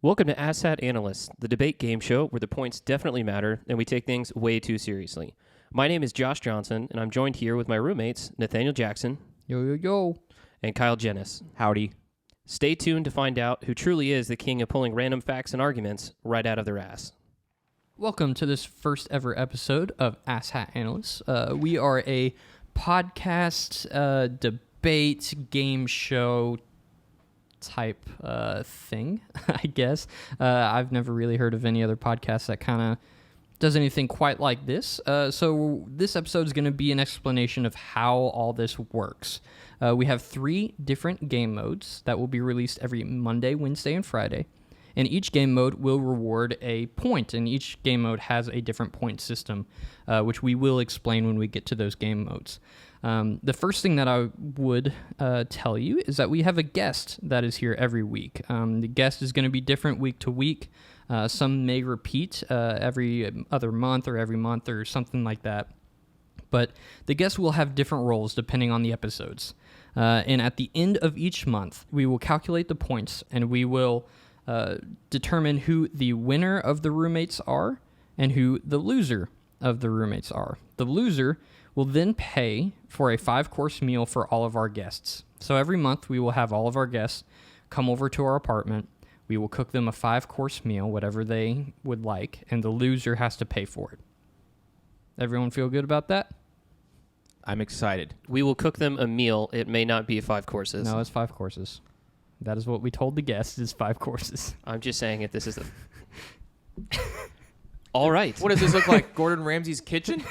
Welcome to Ass Hat Analysts, the debate game show where the points definitely matter and we take things way too seriously. My name is Josh Johnson, and I'm joined here with my roommates, Nathaniel Jackson. Yo. And Kyle Jennis. Howdy. Stay tuned to find out who truly is the king of pulling random facts and arguments right out of their ass. Welcome to this first ever episode of Ass Hat Analysts. We are a podcast debate game show type thing, I guess. I've never really heard of any other podcast that kind of does anything quite like this. So this episode is going to be an explanation of how all this works. We have 3 different game modes that will be released every Monday, Wednesday, and Friday. And each game mode will reward a point, and each game mode has a different point system, which we will explain when we get to those game modes. The first thing that I would tell you is that we have a guest that is here every week. The guest is going to be different week to week. Some may repeat every other month or something like that. But the guest will have different roles depending on the episodes. And at the end of each month, we will calculate the points, and we will determine who the winner of the roommates are and who the loser of the roommates are. The loser will then pay for a 5-course meal for all of our guests. So every month we will have all of our guests come over to our apartment. We will cook them a 5-course meal, whatever they would like, and the loser has to pay for it. Everyone feel good about that? I'm excited. We will cook them a meal. It may not be 5 courses. No, it's 5 courses. That is what we told the guests is 5 courses. I'm just saying if this is the... All right. What does this look like? Gordon Ramsay's kitchen?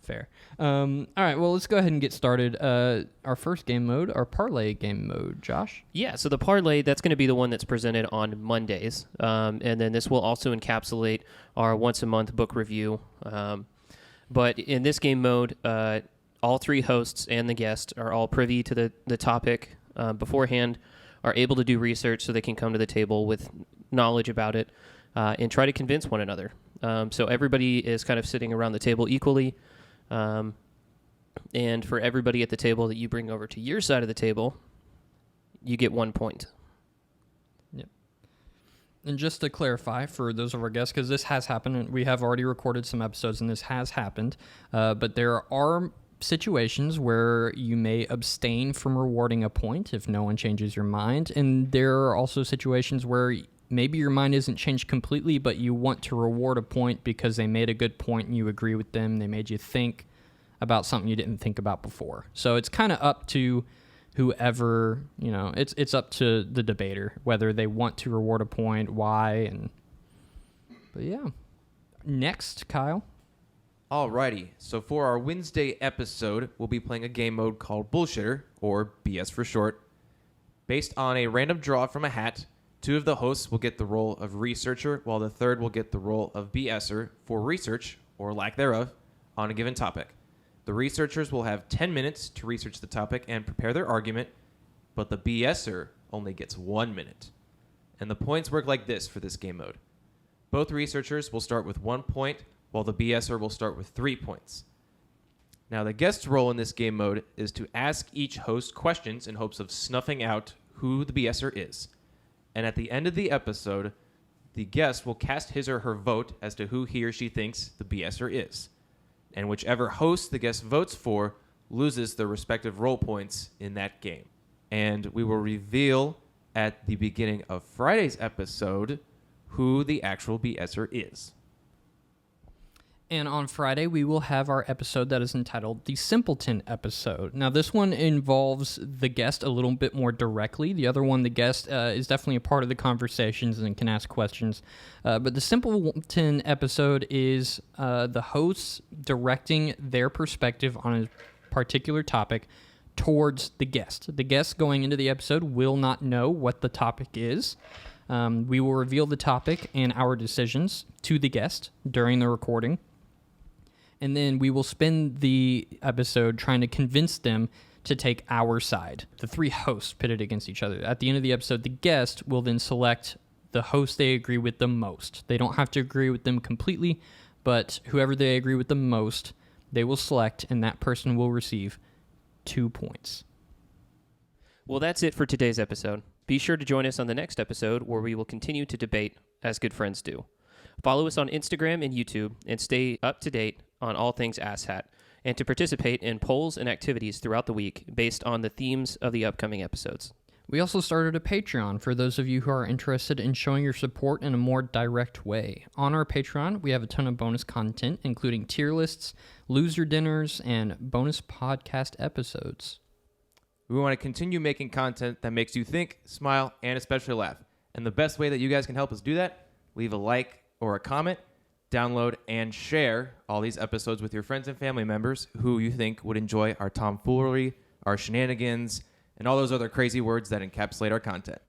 Fair. All right, well, let's go ahead and get started. Our first game mode, our Parlay game mode, Josh? Yeah, so the Parlay, that's going to be the one that's presented on Mondays. And then this will also encapsulate our once-a-month book review. But in this game mode, all 3 hosts and the guest are all privy to the topic beforehand, are able to do research so they can come to the table with knowledge about it and try to convince one another. So everybody is kind of sitting around the table equally. And for everybody at the table that you bring over to your side of the table, you get 1 point. Yep. And just to clarify for those of our guests, because this has happened, and we have already recorded some episodes, and this has happened, but there are situations where you may abstain from rewarding a point if no one changes your mind, and there are also situations where maybe your mind isn't changed completely, but you want to reward a point because they made a good point and you agree with them. They made you think about something you didn't think about before. So it's kind of up to whoever, it's up to the debater whether they want to reward a point, why, but yeah. Next, Kyle. Alrighty, so for our Wednesday episode, we'll be playing a game mode called Bullshitter, or BS for short. Based on a random draw from a hat, 2 of the hosts will get the role of researcher, while the third will get the role of BSer for research, or lack thereof, on a given topic. The researchers will have 10 minutes to research the topic and prepare their argument, but the BSer only gets 1 minute. And the points work like this for this game mode. Both researchers will start with 1 point, while the BSer will start with 3 points. Now, the guest's role in this game mode is to ask each host questions in hopes of snuffing out who the BSer is. And at the end of the episode, the guest will cast his or her vote as to who he or she thinks the BSer is. And whichever host the guest votes for loses their respective role points in that game. And we will reveal at the beginning of Friday's episode who the actual BSer is. And on Friday, we will have our episode that is entitled the Simpleton episode. Now, this one involves the guest a little bit more directly. The other one, the guest is definitely a part of the conversations and can ask questions. But the Simpleton episode is the hosts directing their perspective on a particular topic towards the guest. The guest going into the episode will not know what the topic is. We will reveal the topic and our decisions to the guest during the recording. And then we will spend the episode trying to convince them to take our side. The 3 hosts pitted against each other. At the end of the episode, the guest will then select the host they agree with the most. They don't have to agree with them completely, but whoever they agree with the most, they will select, and that person will receive 2 points. Well, that's it for today's episode. Be sure to join us on the next episode where we will continue to debate as good friends do. Follow us on Instagram and YouTube and stay up to date on all things Ass Hat, and to participate in polls and activities throughout the week based on the themes of the upcoming episodes. We also started a Patreon for those of you who are interested in showing your support in a more direct way. On our Patreon, we have a ton of bonus content, including tier lists, loser dinners, and bonus podcast episodes. We want to continue making content that makes you think, smile, and especially laugh. And the best way that you guys can help us do that, leave a like or a comment, download and share all these episodes with your friends and family members who you think would enjoy our tomfoolery, our shenanigans, and all those other crazy words that encapsulate our content.